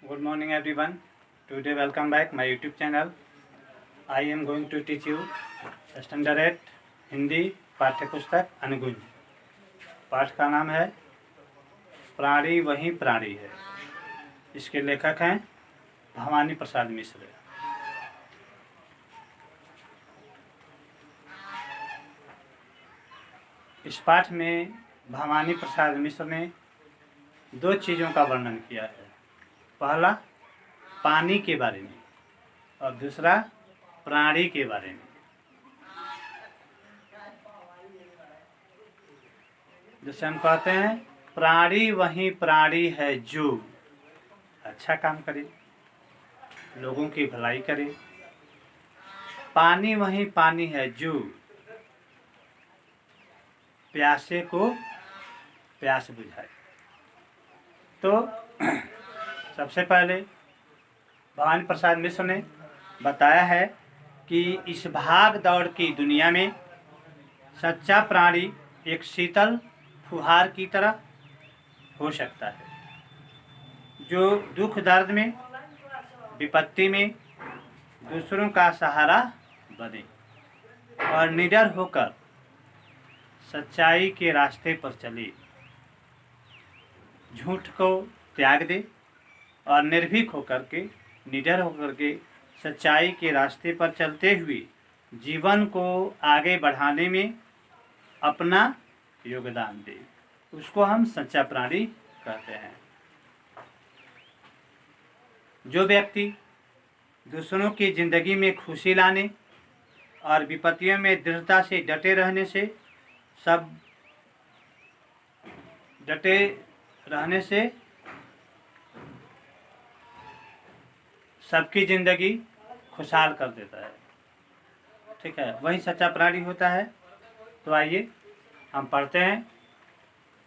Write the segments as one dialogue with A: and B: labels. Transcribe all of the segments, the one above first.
A: Good morning everyone. Today welcome back my YouTube channel. I am going to teach you Standard 8 Hindi पाठ्य पुस्तक अनुगुंज। पाठ का नाम है प्राणी वही प्राणी है। इसके लेखक हैं भवानी प्रसाद मिश्र। इस पाठ में भवानी प्रसाद मिश्र ने दो चीज़ों का वर्णन किया है। पहला पानी के बारे में और दूसरा प्राणी के बारे में। जैसे हम कहते हैं प्राणी वही प्राणी है जो अच्छा काम करे, लोगों की भलाई करे। पानी वही पानी है जो प्यासे को प्यास बुझाए। तो सबसे पहले भवानी प्रसाद मिश्र ने बताया है कि इस भाग दौड़ की दुनिया में सच्चा प्राणी एक शीतल फुहार की तरह हो सकता है, जो दुख दर्द में, विपत्ति में दूसरों का सहारा बने और निडर होकर सच्चाई के रास्ते पर चले, झूठ को त्याग दे और निर्भीक होकर के, निडर होकर के सच्चाई के रास्ते पर चलते हुए जीवन को आगे बढ़ाने में अपना योगदान दे। उसको हम सच्चा प्राणी कहते हैं। जो व्यक्ति दूसरों की जिंदगी में खुशी लाने और विपत्तियों में दृढ़ता से डटे रहने से सबकी जिंदगी खुशहाल कर देता है, ठीक है, वही सच्चा प्राणी होता है। तो आइए हम पढ़ते हैं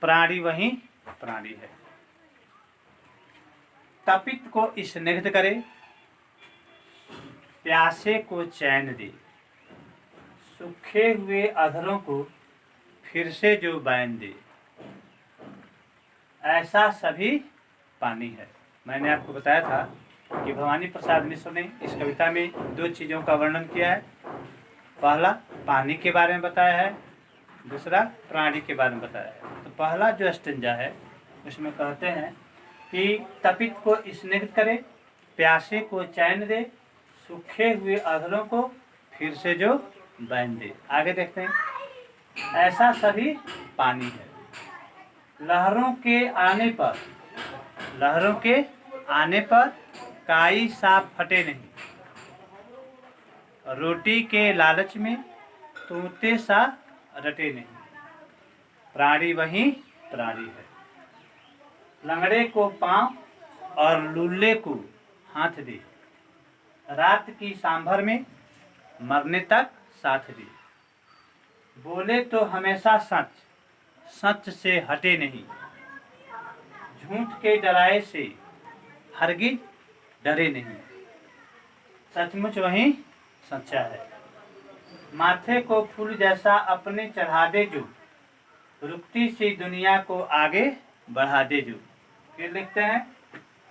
A: प्राणी वही प्राणी है। तपित को स्निग्ध करे, प्यासे को चैन दे, सूखे हुए अधरों को फिर से जो बैन दे, ऐसा सभी पानी है। मैंने आपको बताया था कि भवानी प्रसाद मिश्र ने इस कविता में दो चीज़ों का वर्णन किया है। पहला पानी के बारे में बताया है, दूसरा प्राणी के बारे में बताया है। तो पहला जो स्टेंजा है उसमें कहते हैं कि तपित को स्निग्ध करे, प्यासे को चैन दे, सूखे हुए अधरों को फिर से जो बैन दे। आगे देखते हैं, ऐसा सभी पानी है। लहरों के आने पर काई साफ फटे नहीं, रोटी के लालच में तोते सा रटे नहीं, प्राणी वही प्राणी है। लंगड़े को पांव और लूले को हाथ दे, रात की सांभर में मरने तक साथ दे, बोले तो हमेशा सच, सच से हटे नहीं, झूठ के डराए से हरगिज डरे नहीं, सचमुच वही सच्चा है। माथे को फूल जैसा अपने चढ़ा दे जो, रुकती सी दुनिया को आगे बढ़ा दे जो। फिर लिखते हैं,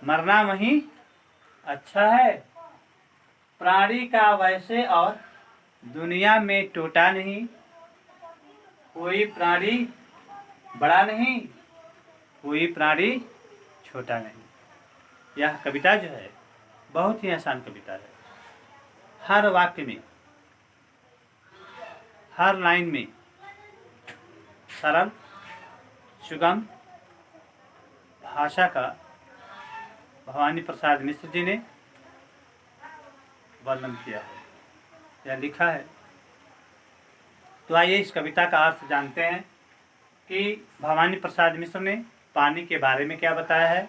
A: मरना वही अच्छा है, प्राणी का वैसे और दुनिया में टोटा नहीं, कोई प्राणी बड़ा नहीं, कोई प्राणी छोटा नहीं। यह कविता जो है बहुत ही आसान कविता है। हर वाक्य में, हर लाइन में सरल सुगम भाषा का भवानी प्रसाद मिश्र जी ने वर्णन किया है या लिखा है। तो आइए इस कविता का अर्थ जानते हैं कि भवानी प्रसाद मिश्र ने पानी के बारे में क्या बताया है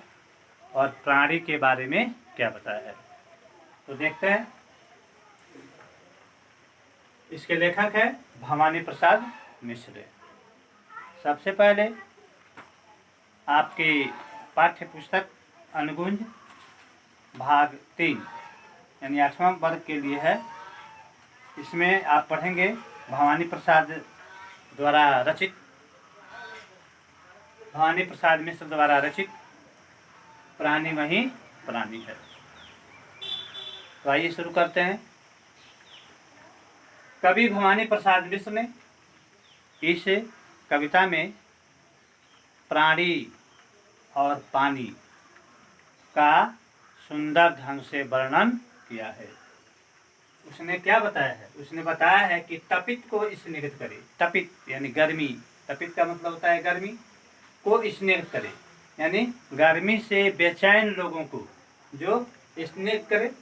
A: और प्राणी के बारे में क्या बताया है। तो देखते हैं। इसके लेखक है भवानी प्रसाद मिश्र। सबसे पहले आपकी पाठ्य पुस्तक अनुगुंज भाग 3 यानी 8वां वर्ग के लिए है। इसमें आप पढ़ेंगे भवानी प्रसाद मिश्र द्वारा रचित प्राणी वही प्राणी है। तो आइए शुरू करते हैं। कवि भवानी प्रसाद मिश्र ने इस कविता में प्राणी और पानी का सुंदर ढंग से वर्णन किया है। उसने क्या बताया है? उसने बताया है कि तपित को स्निग्ध करे। तपित यानी गर्मी, तपित का मतलब होता है गर्मी, को स्निग्ध करे यानी गर्मी से बेचैन लोगों को जो स्निग्ध करे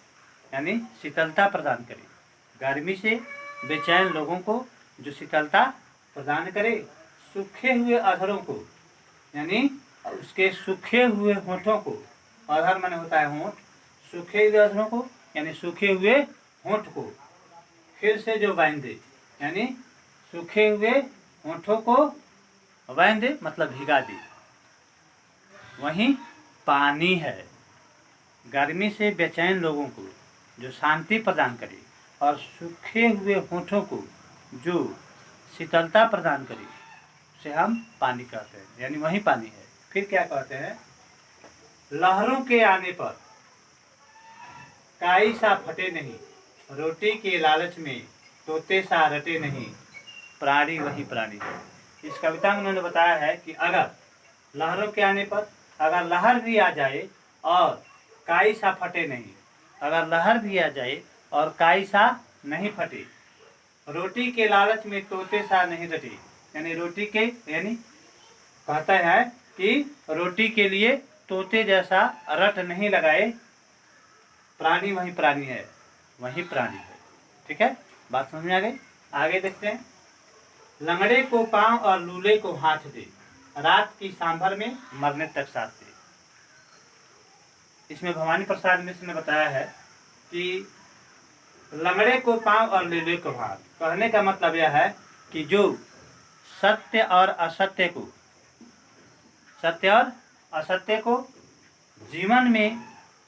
A: यानी शीतलता प्रदान करे। गर्मी से बेचैन लोगों को जो शीतलता प्रदान करे। सूखे हुए अधरों को यानी उसके सूखे हुए होठों को, अधर माने होता है होंठ, सूखे हुए अधरों को यानी सूखे हुए होंठ को फिर से जो बांधे यानी सूखे हुए होठों को बांधे मतलब भिगा दे। वहीं पानी है गर्मी से बेचैन लोगों को जो शांति प्रदान करे और सूखे हुए होठों को जो शीतलता प्रदान करे, उसे हम पानी कहते हैं, यानी वही पानी है। फिर क्या कहते हैं? लहरों के आने पर काई सा फटे नहीं, रोटी के लालच में तोते सा रटे नहीं, प्राणी वही प्राणी है। इस कविता में उन्होंने बताया है कि अगर लहरों के आने पर, अगर लहर भी आ जाए और काई सा फटे नहीं, अगर लहर भी आ जाए और काई सा नहीं फटे, रोटी के लालच में तोते सा नहीं रटे यानी रोटी के यानी कहता है कि रोटी के लिए तोते जैसा रट नहीं लगाए, प्राणी वही प्राणी है, वही प्राणी है। ठीक है, बात समझ में आ गई? आगे देखते हैं। लंगड़े को पांव और लूले को हाथ दे, रात की सांभर में मरने तक साथ दे। इसमें भवानी प्रसाद मिश्र ने बताया है कि लंगड़े को पांव और लूले को हाथ, कहने का मतलब यह है कि जो सत्य और असत्य को, सत्य और असत्य को जीवन में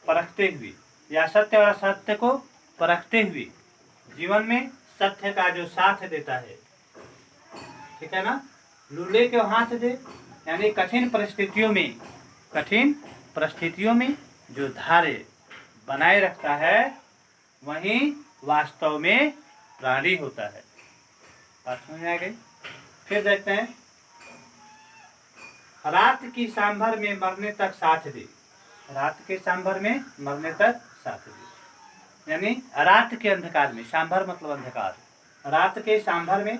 A: परखते हुए या सत्य और असत्य को परखते हुए जीवन में सत्य का जो साथ देता है, ठीक है ना। लूले के हाथ दे यानी कठिन परिस्थितियों में जो धारे बनाए रखता है वही वास्तव में प्राणी होता है। बात समझ में आ गई? फिर देखते हैं। रात की सांभर में मरने तक साथ दे, रात के सांभर में मरने तक साथ दे यानी रात के अंधकार में, सांभर मतलब अंधकार, रात के सांभर में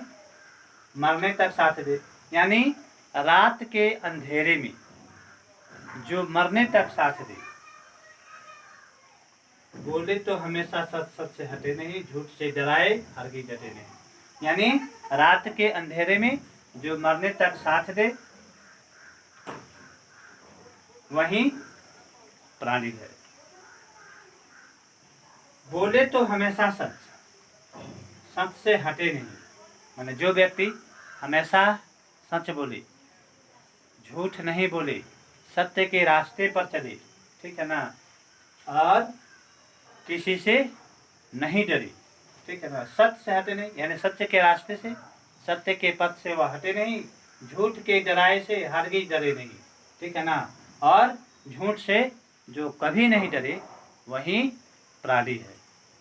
A: मरने तक साथ दे यानी रात के अंधेरे में जो मरने तक साथ दे। बोले तो हमेशा सच से हटे नहीं, झूठ से डराए हरगिज डटे नहीं यानी रात के अंधेरे में जो मरने तक साथ दे वही प्राणी है। बोले तो हमेशा सच से हटे नहीं, माने जो व्यक्ति हमेशा सच बोले, झूठ नहीं बोले, सत्य के रास्ते पर चले, ठीक है ना, और किसी से नहीं डरे, ठीक है ना, सत्य से हटे नहीं यानी सत्य के रास्ते से, सत्य के पथ से वह हटे नहीं, झूठ के डराए से हरगिज डरे नहीं, ठीक है ना, और झूठ से जो कभी नहीं डरे वही प्राणी है।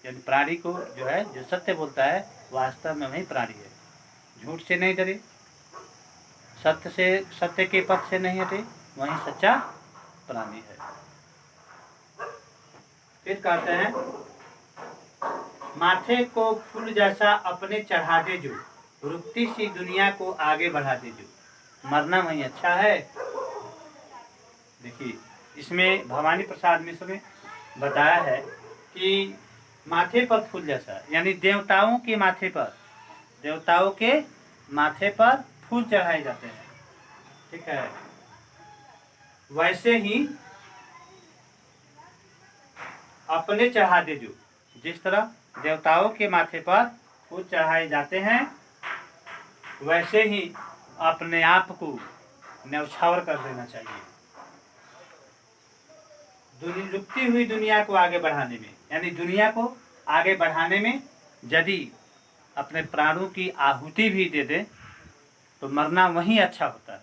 A: यानी प्राणी को जो है जो सत्य बोलता है वास्तव में वही प्राणी है। झूठ से नहीं डरे, सत्य के पथ से नहीं हटे, वही सच्चा प्राणी है। फिर कहते हैं माथे को फूल जैसा अपने चढ़ा दे जो, रुकती सी दुनिया को आगे बढ़ा दे जो, मरना वही अच्छा है। देखिए इसमें भवानी प्रसाद मिश्र ने बताया है कि माथे पर फूल जैसा यानी देवताओं के माथे पर फूल चढ़ाए जाते हैं, ठीक है, वैसे ही अपने चढ़ा दे जो, जिस तरह देवताओं के माथे पर फूल चढ़ाए जाते हैं वैसे ही अपने आप को न्यौछावर कर देना चाहिए। रुकती हुई दुनिया को आगे बढ़ाने में यानी दुनिया को आगे बढ़ाने में यदि अपने प्राणों की आहुति भी दे दे तो मरना वही अच्छा होता है।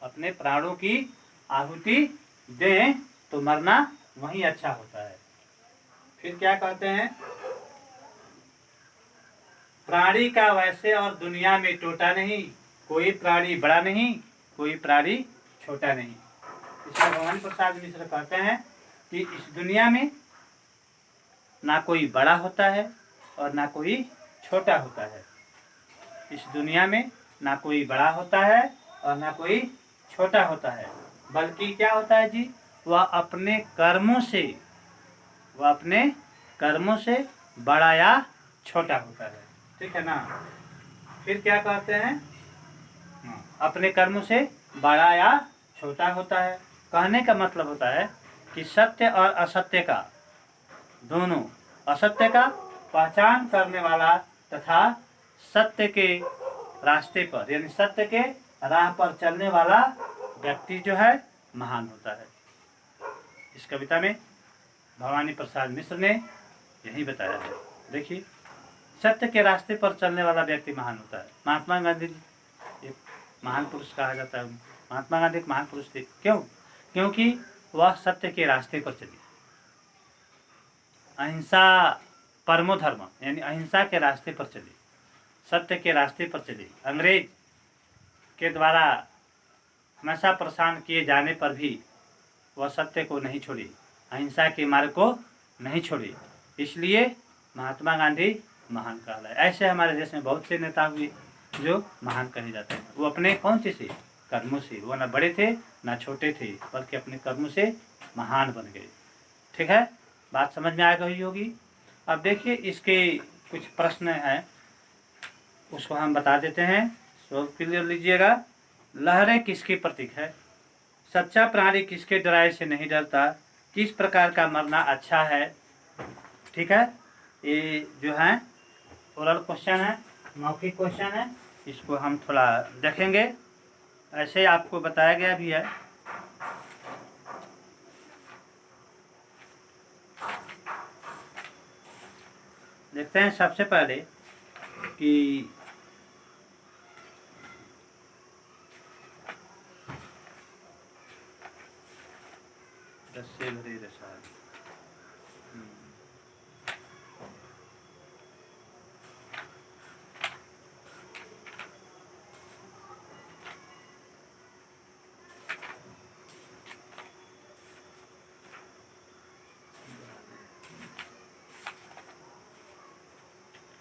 A: अपने प्राणों की आहुति दें तो मरना वही अच्छा होता है। फिर क्या कहते हैं, प्राणी का वैसे और दुनिया में टोटा नहीं, कोई प्राणी बड़ा नहीं, कोई प्राणी छोटा नहीं। इसलिए भवानी प्रसाद मिश्र कहते हैं कि इस दुनिया में ना कोई बड़ा होता है और ना कोई छोटा होता है। इस दुनिया में ना कोई बड़ा होता है और ना कोई छोटा होता है, बल्कि क्या होता है जी, वह अपने कर्मों से बड़ा या छोटा होता है। ठीक है ना। फिर क्या कहते हैं, अपने कर्मों से बड़ा या छोटा होता है। कहने का मतलब होता है कि सत्य और असत्य का दोनों, असत्य का पहचान करने वाला तथा सत्य के रास्ते पर यानी सत्य के राह पर चलने वाला व्यक्ति जो है महान होता है। इस कविता में भवानी प्रसाद मिश्र ने यही बताया है। देखिए, सत्य के रास्ते पर चलने वाला व्यक्ति महान होता है। महात्मा गांधी एक महान पुरुष कहा जाता है। महात्मा गांधी एक महान पुरुष थे। क्यों? क्योंकि वह सत्य के रास्ते पर चले, अहिंसा परमो धर्म यानी अहिंसा के रास्ते पर चले, सत्य के रास्ते पर चले। अंग्रेज के द्वारा हमेशा परेशान किए जाने पर भी वह सत्य को नहीं छोड़े, अहिंसा के मार्ग को नहीं छोड़े। इसलिए महात्मा गांधी महान कहलाए। ऐसे हमारे देश में बहुत से नेता हुए जो महान कहे जाते हैं। वो अपने कौन से कर्मों से, वो ना बड़े थे ना छोटे थे, बल्कि अपने कर्मों से महान बन गए। ठीक है, बात समझ में आ गई होगी। अब देखिए, इसके कुछ प्रश्न हैं, उसको हम बता देते हैं, सब क्लियर लीजिएगा। लहरें किसकी प्रतीक है? सच्चा प्राणी किसके डराए से नहीं डरता? किस प्रकार का मरना अच्छा है? ठीक है, ये जो है ओरल क्वेश्चन है, मौखिक क्वेश्चन है। इसको हम थोड़ा देखेंगे, ऐसे आपको बताया गया भी है। देखते हैं सबसे पहले कि रस्से भरे रसाल,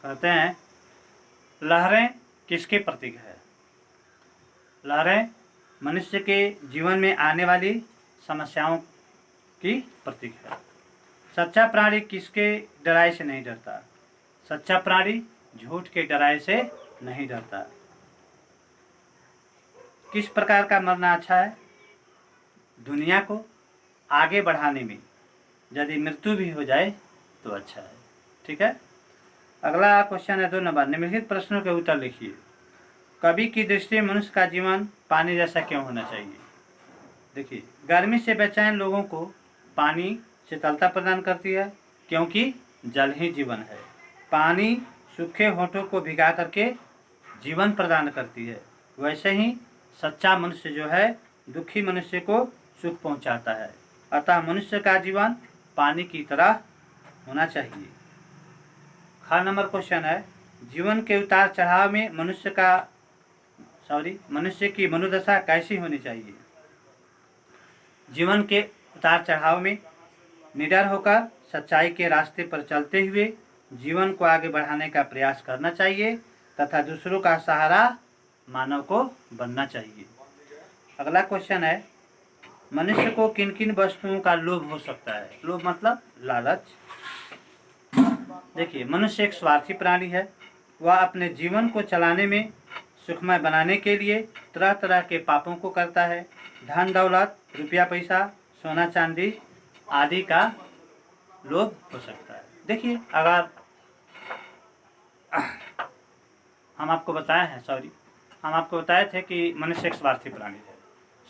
A: कहते हैं लहरें किसके प्रतीक है? लहरें मनुष्य के जीवन में आने वाली समस्याओं की प्रतीक है। सच्चा प्राणी किसके डराए से नहीं डरता? सच्चा प्राणी झूठ के डराए से नहीं डरता। किस प्रकार का मरना अच्छा है? दुनिया को आगे बढ़ाने में यदि मृत्यु भी हो जाए तो अच्छा है। ठीक है, अगला क्वेश्चन है 2 नंबर। निम्नलिखित प्रश्नों के उत्तर लिखिए। कवि की दृष्टि में मनुष्य का जीवन पानी जैसा क्यों होना चाहिए? देखिए, गर्मी से बेचैन लोगों को पानी शीतलता प्रदान करती है, क्योंकि जल ही जीवन है। पानी सूखे होठों को भिगा करके जीवन प्रदान करती है। वैसे ही सच्चा मनुष्य जो है दुखी मनुष्य को सुख पहुंचाता है। अतः मनुष्य का जीवन पानी की तरह होना चाहिए। ख नंबर क्वेश्चन है, जीवन के उतार चढ़ाव में मनुष्य की मनोदशा कैसी होनी चाहिए? जीवन के उतार चढ़ाव में निडर होकर सच्चाई के रास्ते पर चलते हुए जीवन को आगे बढ़ाने का प्रयास करना चाहिए तथा दूसरों का सहारा मानव को बनना चाहिए। अगला क्वेश्चन है, मनुष्य को किन किन वस्तुओं का लोभ हो सकता है? लोभ मतलब लालच। देखिए, मनुष्य एक स्वार्थी प्राणी है। वह अपने जीवन को चलाने में सुखमय बनाने के लिए तरह तरह के पापों को करता है। धन दौलत, रुपया पैसा, सोना चांदी आदि का लोभ हो सकता है। देखिए, अगर हम आपको बताए थे कि मनुष्य एक स्वार्थी प्राणी है।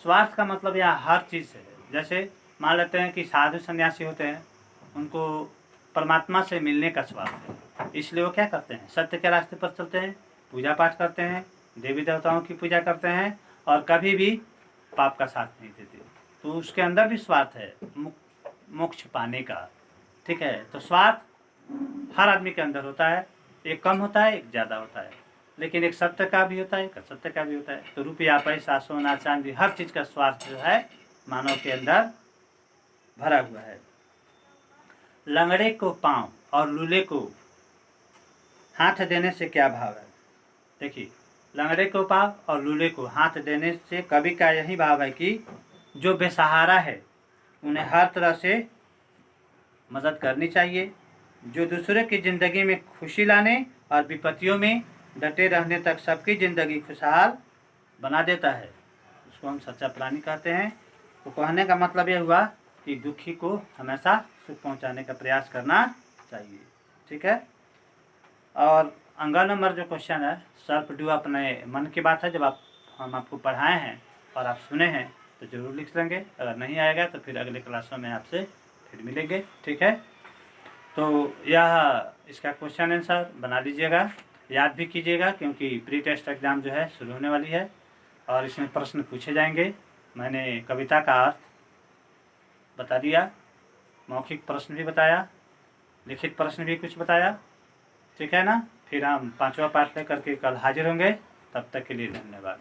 A: स्वार्थ का मतलब यहाँ हर चीज़ से है। जैसे मान लेते हैं कि साधु सन्यासी होते हैं, उनको परमात्मा से मिलने का स्वार्थ है, इसलिए वो क्या करते हैं? सत्य के रास्ते पर चलते हैं, पूजा पाठ करते हैं, देवी देवताओं की पूजा करते हैं और कभी भी पाप का साथ नहीं देते। तो उसके अंदर भी स्वार्थ है। मोक्ष पाने का। ठीक है, तो स्वार्थ हर आदमी के अंदर होता है, एक कम होता है एक ज़्यादा होता है, लेकिन एक सत्य का भी होता है एक असत्य का भी होता है। तो रुपया पैसा सोना चांदी हर चीज़ का स्वार्थ जो है मानव के अंदर भरा हुआ है। लंगड़े को पाँव और लूले को हाथ देने से क्या भाव है? देखिए, लंगड़े को पाँव और लूले को हाथ देने से कवि का यही भाव है कि जो बेसहारा है उन्हें हर तरह से मदद करनी चाहिए। जो दूसरे की ज़िंदगी में खुशी लाने और विपत्तियों में डटे रहने तक सबकी ज़िंदगी खुशहाल बना देता है, उसको हम सच्चा प्राणी कहते हैं। तो कहने का मतलब यह हुआ कि दुखी को हमेशा सुख पहुंचाने का प्रयास करना चाहिए। ठीक है, और अंगा नंबर जो क्वेश्चन है सेल्फ ड्यू अपने मन की बात है, जब हम आपको पढ़ाए हैं और आप सुने हैं तो ज़रूर लिख लेंगे। अगर नहीं आएगा तो फिर अगले क्लासों में आपसे फिर मिलेंगे। ठीक है, तो यह इसका क्वेश्चन आंसर बना लीजिएगा, याद भी कीजिएगा, क्योंकि प्री टेस्ट एग्ज़ाम जो है शुरू होने वाली है और इसमें प्रश्न पूछे जाएंगे। मैंने कविता का अर्थ बता दिया, मौखिक प्रश्न भी बताया, लिखित प्रश्न भी कुछ बताया। ठीक है ना, फिर हम 5वां पाठ लेकर के कल हाजिर होंगे। तब तक के लिए धन्यवाद।